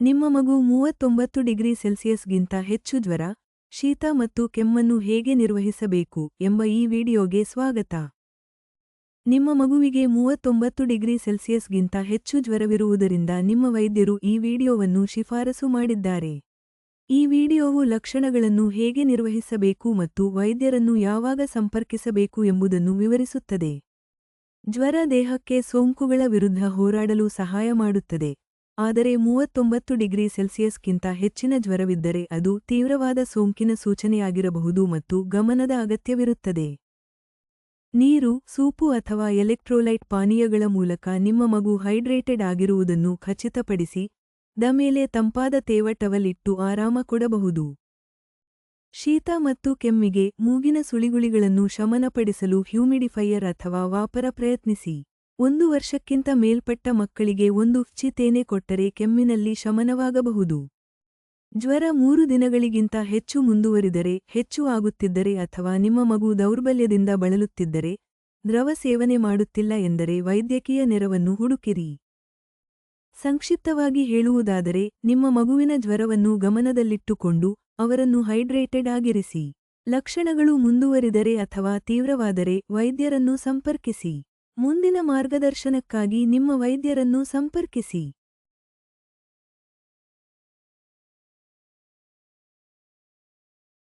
ನಿಮ್ಮ ಮಗು 39 ಡಿಗ್ರಿ ಸೆಲ್ಸಿಯಸ್ಗಿಂತ ಹೆಚ್ಚು ಜ್ವರ, ಶೀತ ಮತ್ತು ಕೆಮ್ಮನ್ನು ಹೇಗೆ ನಿರ್ವಹಿಸಬೇಕು ಎಂಬ ಈ ವಿಡಿಯೋಗೆ ಸ್ವಾಗತ. ನಿಮ್ಮ ಮಗುವಿಗೆ 39 ಡಿಗ್ರಿ ಸೆಲ್ಸಿಯಸ್ಗಿಂತ ಹೆಚ್ಚು ಜ್ವರವಿರುವುದರಿಂದ ನಿಮ್ಮ ವೈದ್ಯರು ಈ ವಿಡಿಯೋವನ್ನು ಶಿಫಾರಸು ಮಾಡಿದ್ದಾರೆ. ಈ ವಿಡಿಯೋವು ಲಕ್ಷಣಗಳನ್ನು ಹೇಗೆ ನಿರ್ವಹಿಸಬೇಕು ಮತ್ತು ವೈದ್ಯರನ್ನು ಯಾವಾಗ ಸಂಪರ್ಕಿಸಬೇಕು ಎಂಬುದನ್ನು ವಿವರಿಸುತ್ತದೆ. ಜ್ವರ ದೇಹಕ್ಕೆ ಸೋಂಕುಗಳ ವಿರುದ್ಧ ಹೋರಾಡಲು ಸಹಾಯ ಮಾಡುತ್ತದೆ. ಆದರೆ 39 ಡಿಗ್ರಿ ಸೆಲ್ಸಿಯಸ್ಗಿಂತ ಹೆಚ್ಚಿನ ಜ್ವರವಿದ್ದರೆ ಅದು ತೀವ್ರವಾದ ಸೋಂಕಿನ ಸೂಚನೆಯಾಗಿರಬಹುದು ಮತ್ತು ಗಮನದ ಅಗತ್ಯವಿರುತ್ತದೆ. ನೀರು, ಸೂಪು ಅಥವಾ ಎಲೆಕ್ಟ್ರೋಲೈಟ್ ಪಾನೀಯಗಳ ಮೂಲಕ ನಿಮ್ಮ ಮಗು ಹೈಡ್ರೇಟೆಡ್ ಆಗಿರುವುದನ್ನು ಖಚಿತಪಡಿಸಿ, ದ ಮೇಲೆ ತಂಪಾದ ತೇವ ಟವಲ್ ಇಟ್ಟು ಆರಾಮ ಕೊಡಬಹುದು. ಶೀತ ಮತ್ತು ಕೆಮ್ಮಿಗೆ ಮೂಗಿನ ಸುಳಿಗುಳಿಗಳನ್ನು ಶಮನಪಡಿಸಲು ಹ್ಯೂಮಿಡಿಫೈಯರ್ ಅಥವಾ ವಾಪರ ಪ್ರಯತ್ನಿಸಿ. 1 ವರ್ಷಕ್ಕಿಂತ ಮೇಲ್ಪಟ್ಟ ಮಕ್ಕಳಿಗೆ 1 ಚಿ ತೇನೆ ಕೊಟ್ಟರೆ ಕೆಮ್ಮಿನಲ್ಲಿ ಶಮನವಾಗಬಹುದು. ಜ್ವರ 3 ದಿನಗಳಿಗಿಂತ ಹೆಚ್ಚು ಮುಂದುವರಿದರೆ, ಹೆಚ್ಚು ಆಗುತ್ತಿದ್ದರೆ ಅಥವಾ ನಿಮ್ಮ ಮಗು ದೌರ್ಬಲ್ಯದಿಂದ ಬಳಲುತ್ತಿದ್ದರೆ, ದ್ರವ ಸೇವನೆ ಮಾಡುತ್ತಿಲ್ಲ ಎಂದರೆ ವೈದ್ಯಕೀಯ ನೆರವನ್ನು ಹುಡುಕಿರಿ. ಸಂಕ್ಷಿಪ್ತವಾಗಿ ಹೇಳುವುದಾದರೆ, ನಿಮ್ಮ ಮಗುವಿನ ಜ್ವರವನ್ನು ಗಮನದಲ್ಲಿಟ್ಟುಕೊಂಡು, ಅವರನ್ನು ಹೈಡ್ರೇಟೆಡ್ ಆಗಿರಿಸಿ. ಲಕ್ಷಣಗಳು ಮುಂದುವರಿದರೆ ಅಥವಾ ತೀವ್ರವಾದರೆ ವೈದ್ಯರನ್ನು ಸಂಪರ್ಕಿಸಿ. ಮುಂದಿನ ಮಾರ್ಗದರ್ಶನಕ್ಕಾಗಿ ನಿಮ್ಮ ವೈದ್ಯರನ್ನು ಸಂಪರ್ಕಿಸಿ.